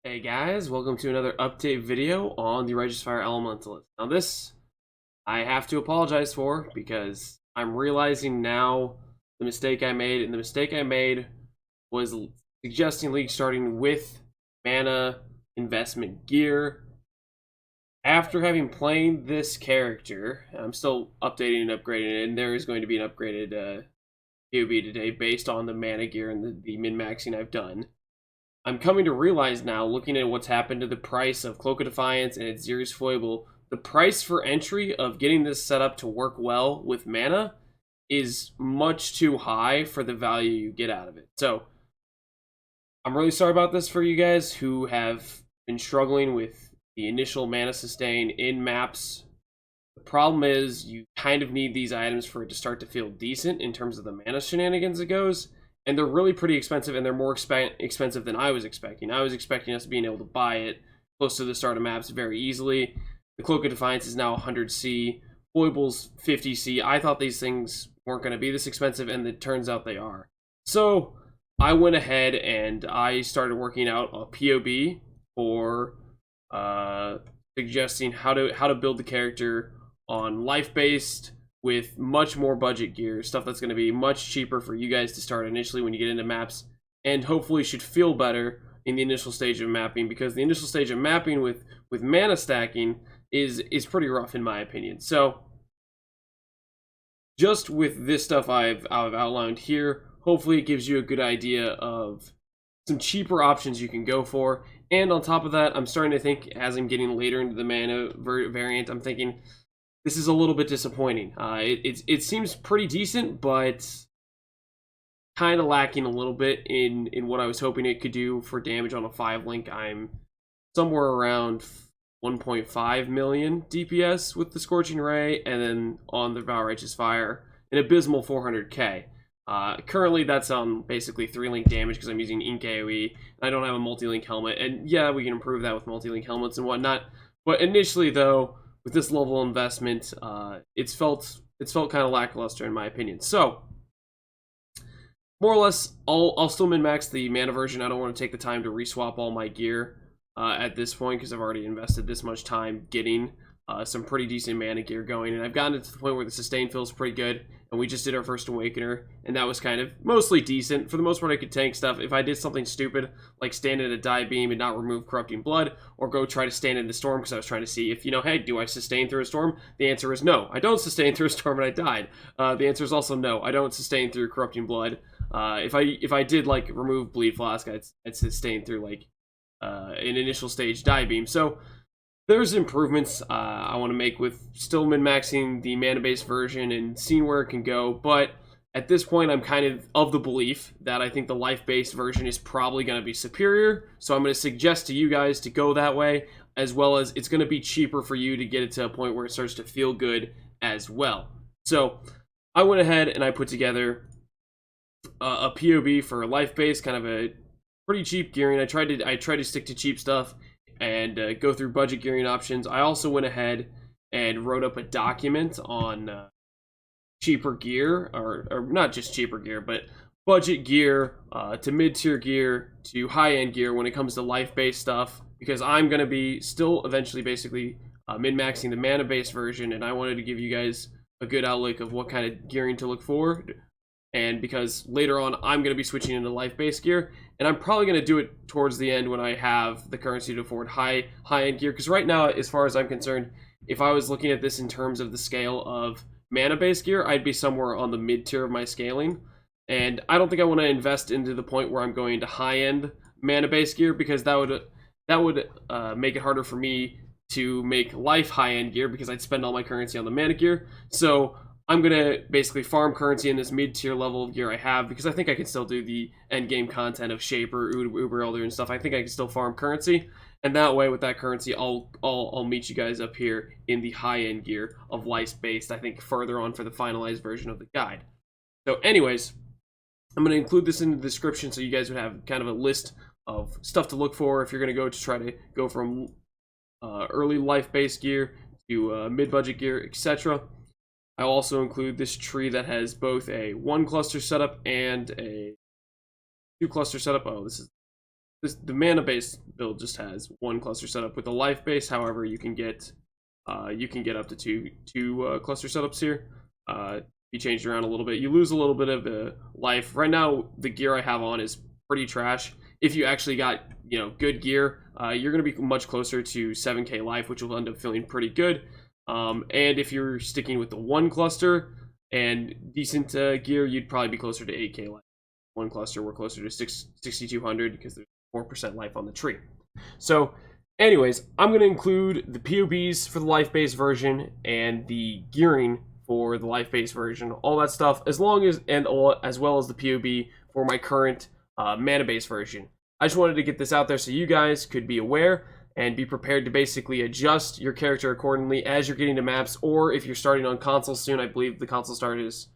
Hey guys, welcome to another update video on the Righteous Fire Elementalist. Now this, I have to apologize for because I'm realizing now the mistake I made, and the mistake I made was suggesting League starting with mana investment gear. After having played this character, I'm still updating and upgrading it, and there is going to be an upgraded POB today based on the mana gear and the min-maxing I've done. I'm coming to realize now, looking at what's happened to the price of Cloak of Defiance and atziri's foible, the price for entry of getting this set up to work well with mana is much too high for the value you get out of it. So, I'm really sorry about this for you guys who have been struggling with the initial mana sustain in maps. The problem is you kind of need these items for it to start to feel decent in terms of the mana shenanigans it goes. And they're really pretty expensive, and they're more expensive than I was expecting. I was expecting us being able to buy it close to the start of maps very easily. The Cloak of Defiance is now 100C. Foible's 50C. I thought these things weren't going to be this expensive, and it turns out they are. So I went ahead and I started working out a POB for suggesting how to build the character on life-based, with much more budget gear, stuff that's going to be much cheaper for you guys to start initially when you get into maps, and hopefully should feel better in the initial stage of mapping, because the initial stage of mapping with mana stacking is pretty rough in my opinion. So just with this stuff I've outlined here, hopefully it gives you a good idea of some cheaper options you can go for. And on top of that, I'm starting to think, as I'm getting later into the mana variant, I'm thinking, this is a little bit disappointing. It seems pretty decent, but kind of lacking a little bit in what I was hoping it could do for damage on a 5-link. I'm somewhere around 1.5 million DPS with the Scorching Ray, and then on the Vow Righteous Fire, an abysmal 400k. Currently, that's on basically 3-link damage because I'm using Ink AoE, and I don't have a multi-link helmet. And yeah, we can improve that with multi-link helmets and whatnot. But initially, though, with this level of investment, it's felt kind of lackluster in my opinion. So, more or less, I'll still min-max the mana version. I don't want to take the time to reswap all my gear at this point because I've already invested this much time getting some pretty decent mana gear going, and I've gotten it to the point where the sustain feels pretty good. And we just did our first Awakener, and that was kind of mostly decent. For the most part, I could tank stuff. If I did something stupid, like stand in a die beam and not remove Corrupting Blood, or go try to stand in the storm, because I was trying to see if, hey, do I sustain through a storm? The answer is no. I don't sustain through a storm, and I died. The answer is also no. I don't sustain through Corrupting Blood. If I did, like, remove Bleed Flask, I'd sustain through, like, an initial stage die beam. So there's improvements I want to make with still min-maxing the mana-based version and seeing where it can go, but at this point I'm kind of the belief that I think the life-based version is probably going to be superior, so I'm going to suggest to you guys to go that way, as well as it's going to be cheaper for you to get it to a point where it starts to feel good as well. So I went ahead and I put together a POB for life-based, kind of a pretty cheap gearing. I tried to stick to cheap stuff and go through budget gearing options. I also went ahead and wrote up a document on cheaper gear, or not just cheaper gear, but budget gear to mid-tier gear to high-end gear when it comes to life-based stuff, because I'm going to be still eventually basically min-maxing the mana-based version, and I wanted to give you guys a good outlook of what kind of gearing to look for. And because later on I'm going to be switching into life-based gear, and I'm probably going to do it towards the end when I have the currency to afford high-end gear, because right now, as far as I'm concerned, if I was looking at this in terms of the scale of mana-based gear, I'd be somewhere on the mid-tier of my scaling, and I don't think I want to invest into the point where I'm going to high-end mana-based gear, because that would make it harder for me to make life high-end gear, because I'd spend all my currency on the mana gear. So I'm going to basically farm currency in this mid-tier level of gear I have, because I think I can still do the end-game content of Shaper, Uber Elder, and stuff. I think I can still farm currency, and that way, with that currency, I'll meet you guys up here in the high-end gear of life-based, I think, further on for the finalized version of the guide. So anyways, I'm going to include this in the description so you guys would have kind of a list of stuff to look for if you're going to go to try to go from early life-based gear to mid-budget gear, etc. I'll also include this tree that has both a 1 cluster setup and a 2 cluster setup. Oh, this is the mana base build just has one cluster setup. With the life base, however, you can get up to two cluster setups here. You change around a little bit, you lose a little bit of life. Right now, the gear I have on is pretty trash. If you actually got good gear, you're going to be much closer to 7k life, which will end up feeling pretty good. And if you're sticking with the one cluster and decent gear, you'd probably be closer to 8k life. One cluster, we're closer to 6,200 because there's 4% life on the tree. So anyways, I'm going to include the POBs for the life-based version and the gearing for the life-based version, all that stuff, as well as the POB for my current mana-based version. I just wanted to get this out there so you guys could be aware and be prepared to basically adjust your character accordingly as you're getting to maps, or if you're starting on console soon. I believe the console start is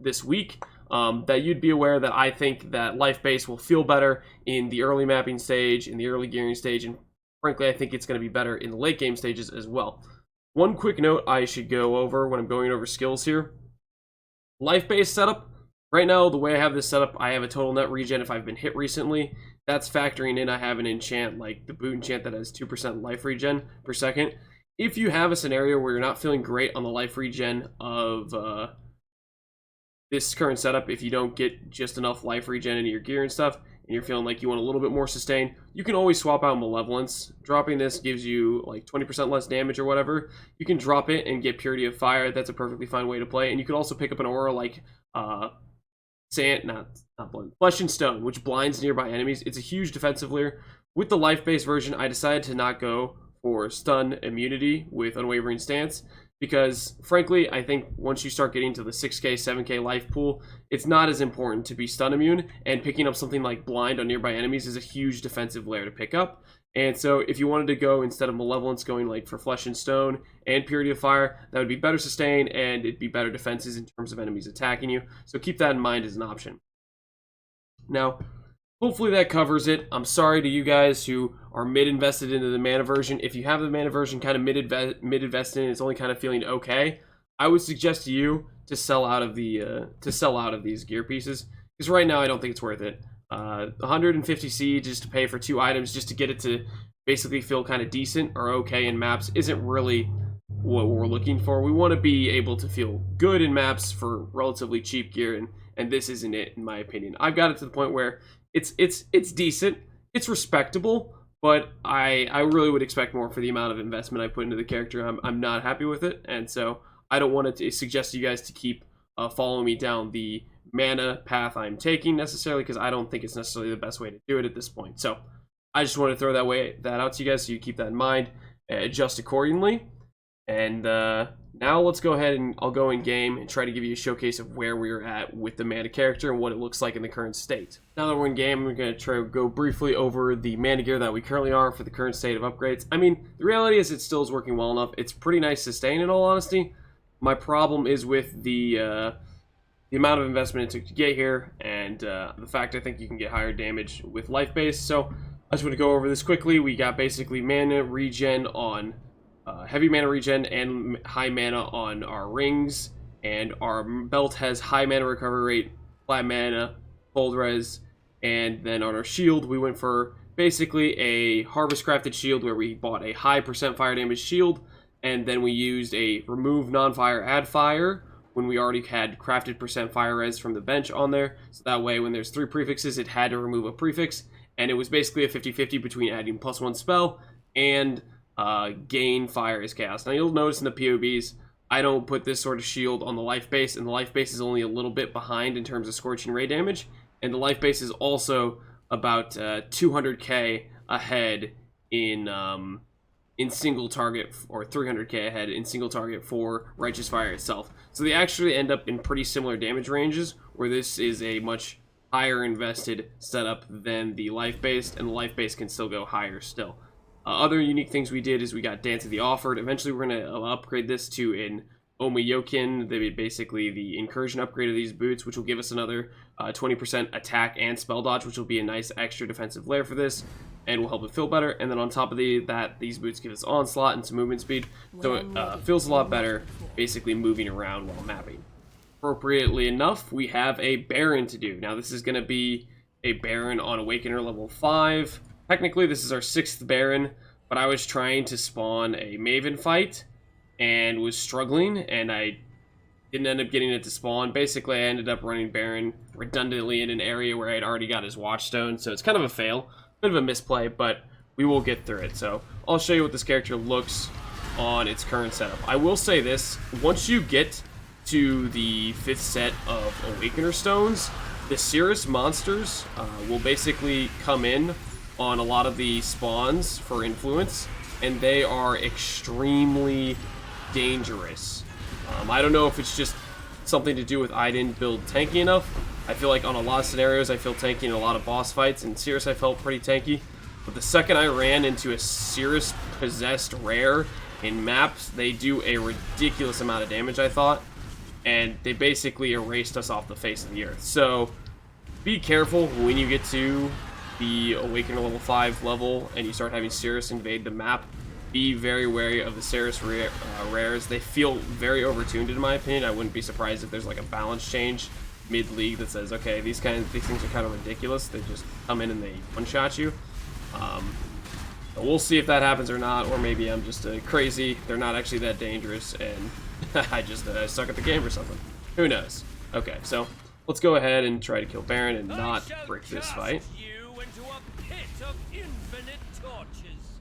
this week. That you'd be aware that I think that life-based will feel better in the early mapping stage, in the early gearing stage, and frankly, I think it's going to be better in the late game stages as well. One quick note I should go over when I'm going over skills here. Life-based setup. Right now, the way I have this set up, I have a total net regen if I've been hit recently. That's factoring in I have an enchant, like the boot enchant that has 2% life regen per second. If you have a scenario where you're not feeling great on the life regen of this current setup, if you don't get just enough life regen into your gear and stuff, and you're feeling like you want a little bit more sustain, you can always swap out Malevolence. Dropping this gives you like 20% less damage or whatever. You can drop it and get Purity of Fire. That's a perfectly fine way to play. And you can also pick up an aura like Flesh and Stone, which blinds nearby enemies. It's a huge defensive layer. With the life-based version, I decided to not go for stun immunity with Unwavering Stance, because frankly, I think once you start getting to the 6k, 7k life pool, it's not as important to be stun immune, and picking up something like blind on nearby enemies is a huge defensive layer to pick up. And so if you wanted to go, instead of Malevolence, going like for Flesh and Stone and Purity of Fire, that would be better sustain and it'd be better defenses in terms of enemies attacking you. So keep that in mind as an option. Now, hopefully that covers it. I'm sorry to you guys who are mid-invested into the mana version. If you have the mana version kind of mid-invested and it's only kind of feeling okay, I would suggest to you to sell out of these gear pieces, because right now I don't think it's worth it. 150C just to pay for 2 items just to get it to basically feel kind of decent or okay in maps isn't really what we're looking for. We want to be able to feel good in maps for relatively cheap gear, and this isn't it, in my opinion. I've got it to the point where it's decent, it's respectable, but I really would expect more for the amount of investment I put into the character. I'm not happy with it, and so I don't want to suggest to you guys to keep following me down the mana path I'm taking necessarily, because I don't think it's necessarily the best way to do it at this point. So I just want to throw that out to you guys so you keep that in mind, adjust accordingly. And now let's go ahead and I'll go in game and try to give you a showcase of where we're at with the mana character and what it looks like in the current state. Now that we're in game, we're going to try to go briefly over the mana gear that we currently are for the current state of upgrades. I mean, the reality is it still is working well enough. It's pretty nice sustain, in all honesty. My problem is with the amount of investment it took to get here, and the fact I think you can get higher damage with life base. So I just want to go over this quickly. We got basically mana regen on heavy mana regen and high mana on our rings, and our belt has high mana recovery rate, flat mana, cold res, and then on our shield we went for basically a harvest crafted shield where we bought a high % fire damage shield, and then we used a remove non-fire add fire when we already had crafted % fire res from the bench on there, so that way when there's 3 prefixes it had to remove a prefix, and it was basically a 50-50 between adding +1 spell and gain fire as chaos. Now you'll notice in the POBs I don't put this sort of shield on the life base, and the life base is only a little bit behind in terms of scorching ray damage, and the life base is also about 200k ahead in single target, or 300k ahead in single target for Righteous Fire itself. So they actually end up in pretty similar damage ranges, where this is a much higher invested setup than the life based, and the life base can still go higher still. Other unique things we did is we got Dance of the Offered. Eventually we're going to upgrade this to an Omayokin, basically the incursion upgrade of these boots, which will give us another 20% attack and spell dodge, which will be a nice extra defensive layer for this, and will help it feel better. And then on top of that, these boots give us onslaught and some movement speed, so it feels a lot better basically moving around while mapping. Appropriately enough, we have a Baran to do. Now this is going to be a Baran on Awakener level 5. Technically, this is our 6th Baran, but I was trying to spawn a Maven fight and was struggling, and I didn't end up getting it to spawn. Basically, I ended up running Baran redundantly in an area where I had already got his Watchstone, so it's kind of a fail. Bit of a misplay, but we will get through it. So I'll show you what this character looks on its current setup. I will say this, once you get to the 5th set of Awakener stones, the Cirrus monsters will basically come in on a lot of the spawns for influence, and they are extremely dangerous. I don't know if it's just something to do with I didn't build tanky enough. I feel like on a lot of scenarios I feel tanky in a lot of boss fights, and Cirrus I felt pretty tanky. But the second I ran into a Cirrus possessed rare in maps, they do a ridiculous amount of damage, I thought. And they basically erased us off the face of the earth. So be careful when you get to the Awakener level 5 level and you start having Cirrus invade the map. Be very wary of the Cirrus rares. They feel very overtuned in my opinion. I wouldn't be surprised if there's like a balance change mid-league that says, okay, these things are kind of ridiculous. They just come in and they one-shot you. We'll see if that happens or not, or maybe I'm just crazy. They're not actually that dangerous, and I just suck at the game or something. Who knows? Okay, so let's go ahead and try to kill Baran and not brick this fight. You into a pit of infinite torches.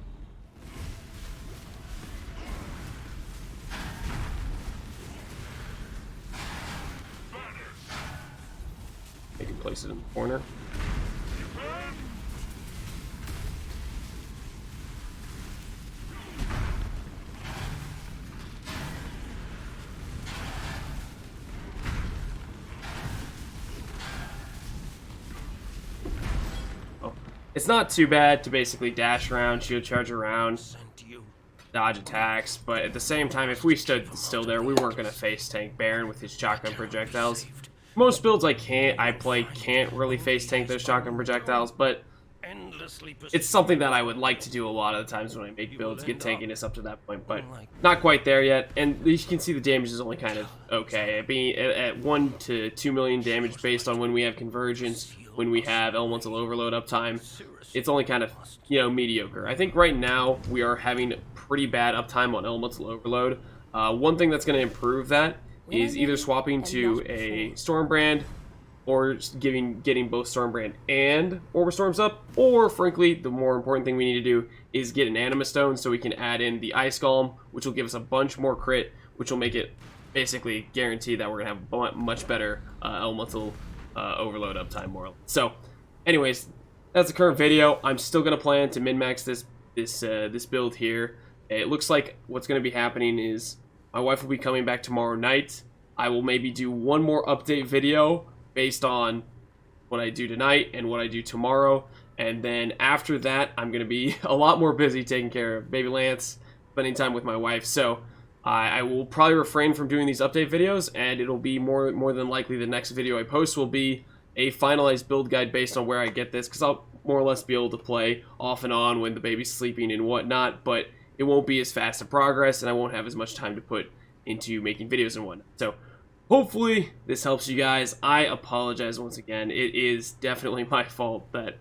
I can place it in the corner. It's not too bad to basically dash around, shield charge around, dodge attacks, but at the same time, if we stood still there, we weren't going to face tank Baran with his shotgun projectiles. Most builds I play can't really face tank those shotgun projectiles, but it's something that I would like to do a lot of the times when I make builds, get tankiness up to that point, but not quite there yet. And you can see the damage is only kind of okay. Being at 1 to 2 million damage based on when we have convergence, when we have elemental overload uptime, it's only kind of, mediocre. I think right now we are having pretty bad uptime on elemental overload. One thing that's going to improve that is either swapping to a Stormbrand or getting both Stormbrand and Orb Storms up, or frankly, the more important thing we need to do is get an Anima Stone so we can add in the Ice Golem, which will give us a bunch more crit, which will make it basically guarantee that we're going to have much better elemental overload uptime more. So, anyways, that's the current video. I'm still going to plan to min-max this build here. It looks like what's going to be happening is my wife will be coming back tomorrow night. I will maybe do one more update video based on what I do tonight and what I do tomorrow. And then after that, I'm going to be a lot more busy taking care of baby Lance, spending time with my wife. So I will probably refrain from doing these update videos, and it'll be more than likely the next video I post will be a finalized build guide based on where I get this, because I'll more or less be able to play off and on when the baby's sleeping and whatnot, but it won't be as fast a progress, and I won't have as much time to put into making videos and whatnot. So hopefully this helps you guys. I apologize once again. It is definitely my fault that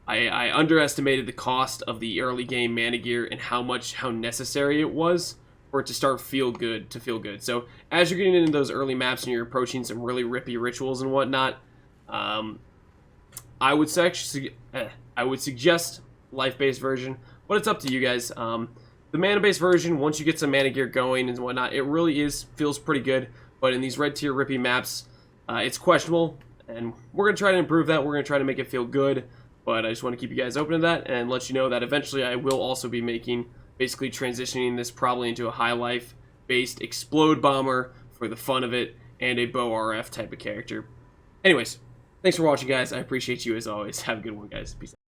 I underestimated the cost of the early game mana gear and how necessary it was for it to start feel good. So as you're getting into those early maps and you're approaching some really rippy rituals and whatnot, I would suggest life-based version, but it's up to you guys. The mana-based version, once you get some mana gear going and whatnot, it really feels pretty good. But in these red tier rippy maps, it's questionable, and we're going to try to improve that. We're going to try to make it feel good, but I just want to keep you guys open to that and let you know that eventually I will also be basically transitioning this probably into a high life based explode bomber for the fun of it and a bow RF type of character. Anyways, thanks for watching, guys. I appreciate you as always. Have a good one, guys. Peace out.